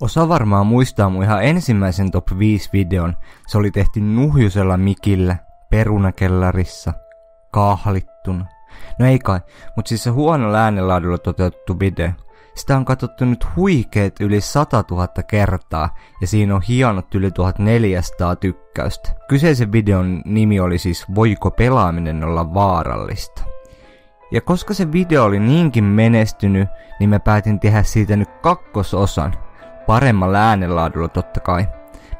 Osa varmaan muistaa mun ihan ensimmäisen top 5 videon. Se oli tehty nuhjusella mikillä, perunakellarissa, kahlittuna. No ei kai, mutta siis se huonolla äänenlaadulla toteutettu video. Sitä on katsottu nyt huikeet yli 100 000 kertaa ja siinä on hienot yli 1400 tykkäystä. Kyseisen videon nimi oli siis Voiko pelaaminen olla vaarallista? Ja koska se video oli niinkin menestynyt, niin mä päätin tehdä siitä nyt kakkososan. Paremmalla äänenlaadulla totta kai.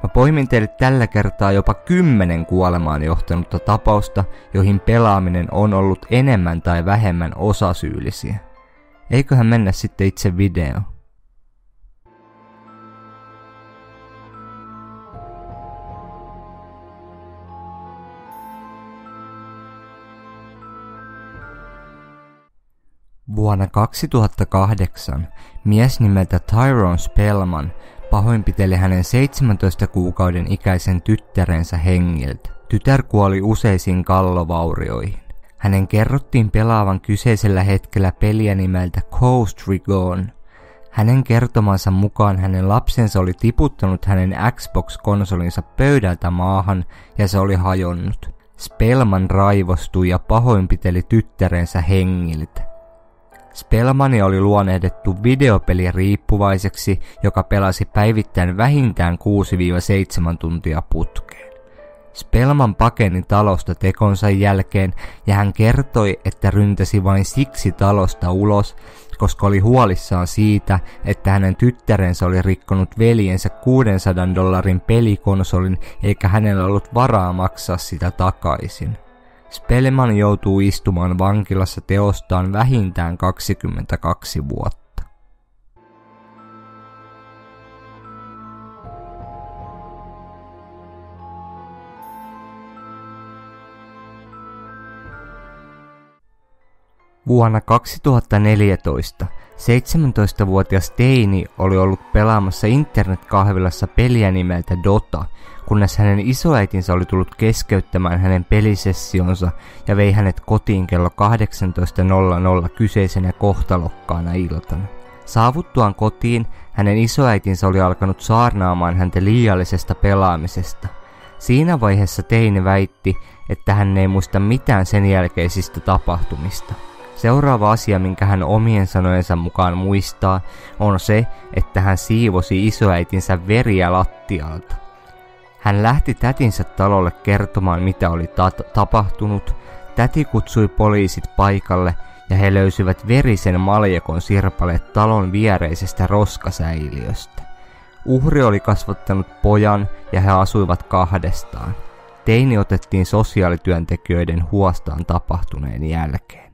Mä poimin teille tällä kertaa jopa 10 kuolemaan johtanutta tapausta, joihin pelaaminen on ollut enemmän tai vähemmän osasyyllisiä. Eiköhän mennä sitten itse videoon. Vuonna 2008 mies nimeltä Tyrone Spellman pahoinpiteli hänen 17 kuukauden ikäisen tyttärensä hengiltä. Tytär kuoli useisiin kallovaurioihin. Hänen kerrottiin pelaavan kyseisellä hetkellä peliä nimeltä Ghost Recon. Hänen kertomansa mukaan hänen lapsensa oli tiputtanut hänen Xbox-konsolinsa pöydältä maahan ja se oli hajonnut. Spellman raivostui ja pahoinpiteli tyttärensä hengiltä. Spellmania oli luonnehdettu videopeliriippuvaiseksi, joka pelasi päivittäin vähintään 6-7 tuntia putkeen. Spellman pakeni talosta tekonsa jälkeen ja hän kertoi, että ryntäsi vain siksi talosta ulos, koska oli huolissaan siitä, että hänen tyttärensä oli rikkonut veljensä $600 pelikonsolin eikä hänellä ollut varaa maksaa sitä takaisin. Spellman joutuu istumaan vankilassa teostaan vähintään 22 vuotta. Vuonna 2014 17-vuotias teini oli ollut pelaamassa internetkahvilassa peliä nimeltä Dota, kunnes hänen isoäitinsä oli tullut keskeyttämään hänen pelisessionsa ja vei hänet kotiin kello 18.00 kyseisenä kohtalokkaana iltana. Saavuttuaan kotiin hänen isoäitinsä oli alkanut saarnaamaan häntä liiallisesta pelaamisesta. Siinä vaiheessa teini väitti, että hän ei muista mitään sen jälkeisistä tapahtumista. Seuraava asia, minkä hän omien sanojensa mukaan muistaa, on se, että hän siivosi isoäitinsä veriä lattialta. Hän lähti tätinsä talolle kertomaan, mitä oli tapahtunut. Täti kutsui poliisit paikalle ja he löysivät verisen maljakon sirpaleet talon viereisestä roskasäiliöstä. Uhri oli kasvattanut pojan ja he asuivat kahdestaan. Teini otettiin sosiaalityöntekijöiden huostaan tapahtuneen jälkeen.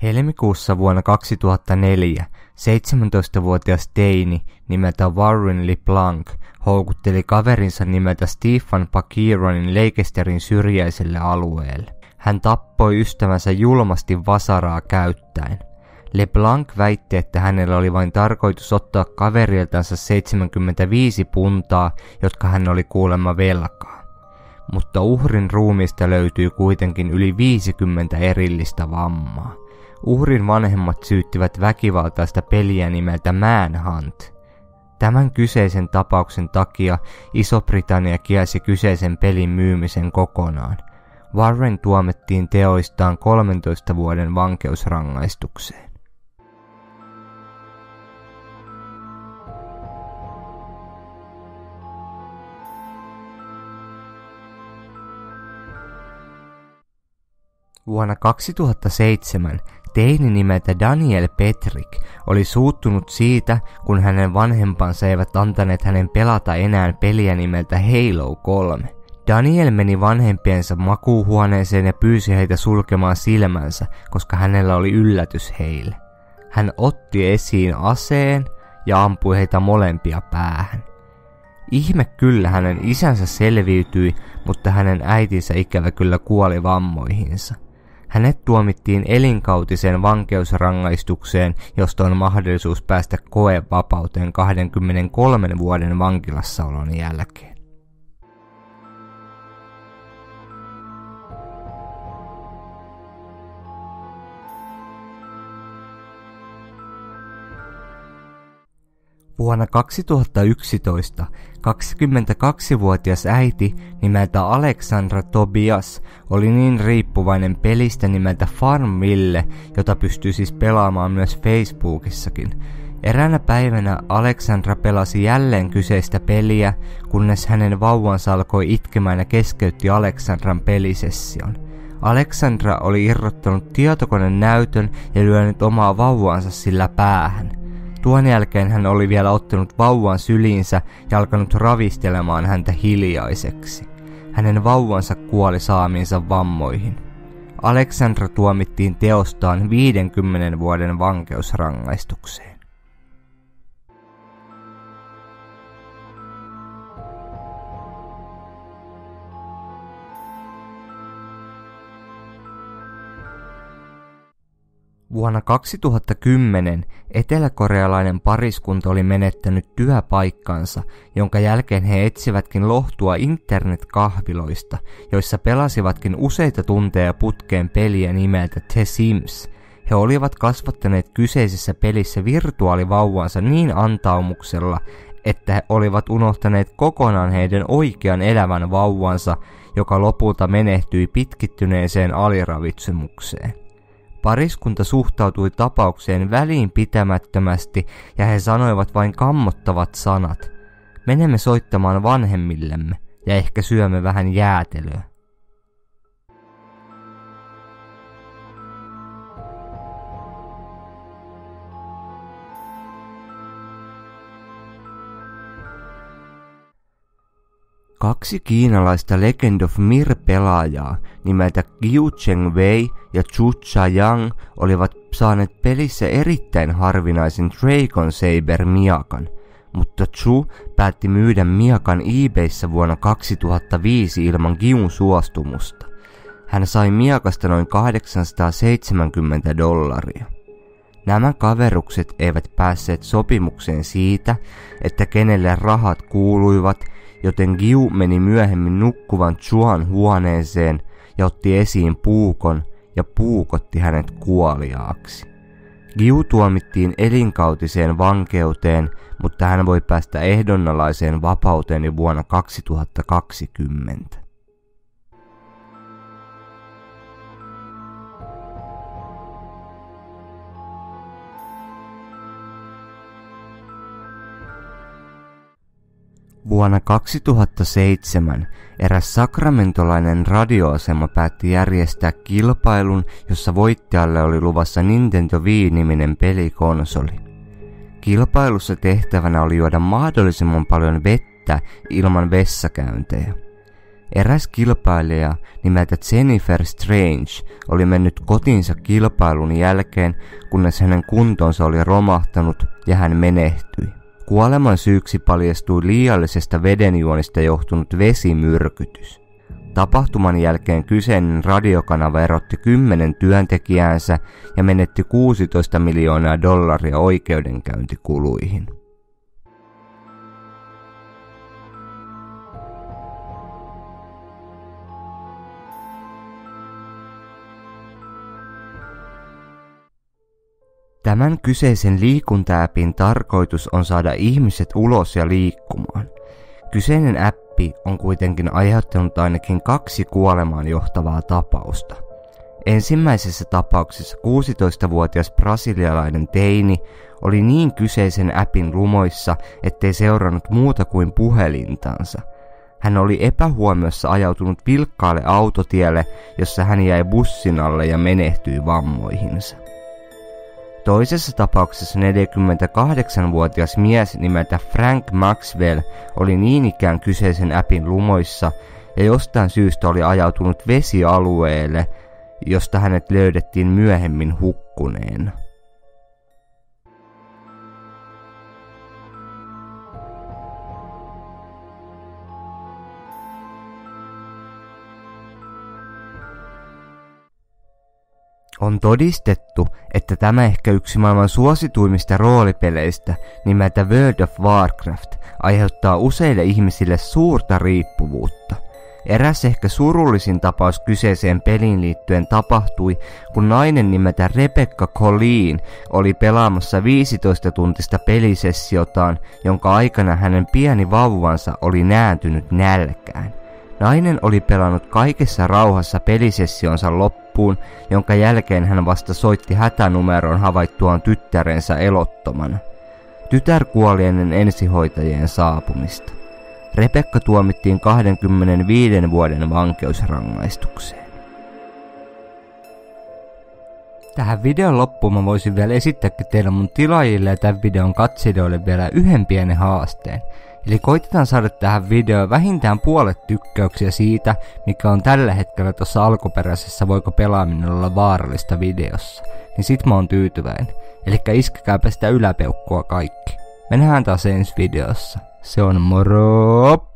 Helmikuussa vuonna 2004 17-vuotias teini nimeltä Warren LeBlanc houkutteli kaverinsa nimeltä Stephen Pakironin Leicesterin syrjäiselle alueelle. Hän tappoi ystävänsä julmasti vasaraa käyttäen. LeBlanc väitti, että hänellä oli vain tarkoitus ottaa kaveriltansa 75 puntaa, jotka hän oli kuulemma velkaa. Mutta uhrin ruumiista löytyi kuitenkin yli 50 erillistä vammaa. Uhrin vanhemmat syyttivät väkivaltaista peliä nimeltä Manhunt. Tämän kyseisen tapauksen takia Iso-Britannia kielsi kyseisen pelin myymisen kokonaan. Warren tuomittiin teoistaan 13 vuoden vankeusrangaistukseen. Vuonna 2007 teini nimeltä Daniel Petrick oli suuttunut siitä, kun hänen vanhempansa eivät antaneet hänen pelata enää peliä nimeltä Halo 3. Daniel meni vanhempiensa makuuhuoneeseen ja pyysi heitä sulkemaan silmänsä, koska hänellä oli yllätys heille. Hän otti esiin aseen ja ampui heitä molempia päähän. Ihme kyllä hänen isänsä selviytyi, mutta hänen äitinsä ikävä kyllä kuoli vammoihinsa. Hänet tuomittiin elinkautiseen vankeusrangaistukseen, josta on mahdollisuus päästä koevapauteen 23 vuoden vankilassaolon jälkeen. Vuonna 2011 22-vuotias äiti nimeltä Alexandra Tobias oli niin riippuvainen pelistä nimeltä Farmville, jota pystyy siis pelaamaan myös Facebookissakin. Eräänä päivänä Alexandra pelasi jälleen kyseistä peliä, kunnes hänen vauvansa alkoi itkemään ja keskeytti Alexandran pelisession. Alexandra oli irrottanut tietokoneen näytön ja lyönyt omaa vauvaansa sillä päähän. Tuon jälkeen hän oli vielä ottanut vauvan syliinsä ja alkanut ravistelemaan häntä hiljaiseksi. Hänen vauvansa kuoli saamiinsa vammoihin. Alexandra tuomittiin teostaan 50 vuoden vankeusrangaistukseen. Vuonna 2010 eteläkorealainen pariskunta oli menettänyt työpaikkansa, jonka jälkeen he etsivätkin lohtua internetkahviloista, joissa pelasivatkin useita tunteja putkeen peliä nimeltä The Sims. He olivat kasvattaneet kyseisessä pelissä virtuaalivauvansa niin antaumuksella, että he olivat unohtaneet kokonaan heidän oikean elävän vauvansa, joka lopulta menehtyi pitkittyneeseen aliravitsemukseen. Pariskunta suhtautui tapaukseen väliinpitämättömästi ja he sanoivat vain kammottavat sanat. Menemme soittamaan vanhemmillemme ja ehkä syömme vähän jäätelöä. Kaksi kiinalaista Legend of Mir-pelaajaa nimeltä Qiu Chengwei ja Zhu Chayang olivat saaneet pelissä erittäin harvinaisen Dragon Saber miakan, mutta Zhu päätti myydä miakan eBayssä vuonna 2005 ilman Qiun suostumusta. Hän sai miakasta noin $870. Nämä kaverukset eivät päässeet sopimukseen siitä, että kenelle rahat kuuluivat, joten Qiu meni myöhemmin nukkuvan Zhuan huoneeseen ja otti esiin puukon ja puukotti hänet kuoliaaksi. Qiu tuomittiin elinkautiseen vankeuteen, mutta hän voi päästä ehdonalaiseen vapauteen jo vuonna 2020. Vuonna 2007 eräs sakramentolainen radioasema päätti järjestää kilpailun, jossa voittajalle oli luvassa Nintendo Wii-niminen pelikonsoli. Kilpailussa tehtävänä oli juoda mahdollisimman paljon vettä ilman vessakäyntejä. Eräs kilpailija nimeltä Jennifer Strange oli mennyt kotiinsa kilpailun jälkeen, kunnes hänen kuntonsa oli romahtanut ja hän menehtyi. Kuoleman syyksi paljastui liiallisesta vedenjuonnista johtunut vesimyrkytys. Tapahtuman jälkeen kyseinen radiokanava erotti 10 työntekijäänsä ja menetti $16 miljoonaa oikeudenkäyntikuluihin. Tämän kyseisen liikunta-appin tarkoitus on saada ihmiset ulos ja liikkumaan. Kyseinen appi on kuitenkin aiheuttanut ainakin 2 kuolemaan johtavaa tapausta. Ensimmäisessä tapauksessa 16-vuotias brasilialainen teini oli niin kyseisen appin lumoissa, ettei seurannut muuta kuin puhelintansa. Hän oli epähuomiossa ajautunut vilkkaalle autotielle, jossa hän jäi bussin alle ja menehtyi vammoihinsa. Toisessa tapauksessa 48-vuotias mies nimeltä Frank Maxwell oli niin ikään kyseisen appin lumoissa ja jostain syystä oli ajautunut vesialueelle, josta hänet löydettiin myöhemmin hukkuneena. On todistettu, että tämä ehkä yksi maailman suosituimmista roolipeleistä nimeltä World of Warcraft aiheuttaa useille ihmisille suurta riippuvuutta. Eräs ehkä surullisin tapaus kyseiseen peliin liittyen tapahtui, kun nainen nimeltä Rebecca Colleen oli pelaamassa 15-tuntista pelisessiotaan, jonka aikana hänen pieni vauvansa oli nääntynyt nälkään. Nainen oli pelannut kaikessa rauhassa pelisessionsa loppuun, jonka jälkeen hän vasta soitti hätänumeroon havaittuaan tyttärensä elottomana. Tytär kuoli ennen ensihoitajien saapumista. Rebecca tuomittiin 25 vuoden vankeusrangaistukseen. Tähän videon loppuun mä voisin vielä esittääkin teille mun tilaajille ja tämän videon katselijoille vielä yhden pienen haasteen. Eli koitetaan saada tähän videoon vähintään puolet tykkäyksiä siitä, mikä on tällä hetkellä tuossa alkuperäisessä voiko pelaaminen olla vaarallista videossa. Niin sit mä oon tyytyväinen. Elikkä iskekääpä sitä yläpeukkua kaikki. Me nähdään taas ensi videossa. Se on moro!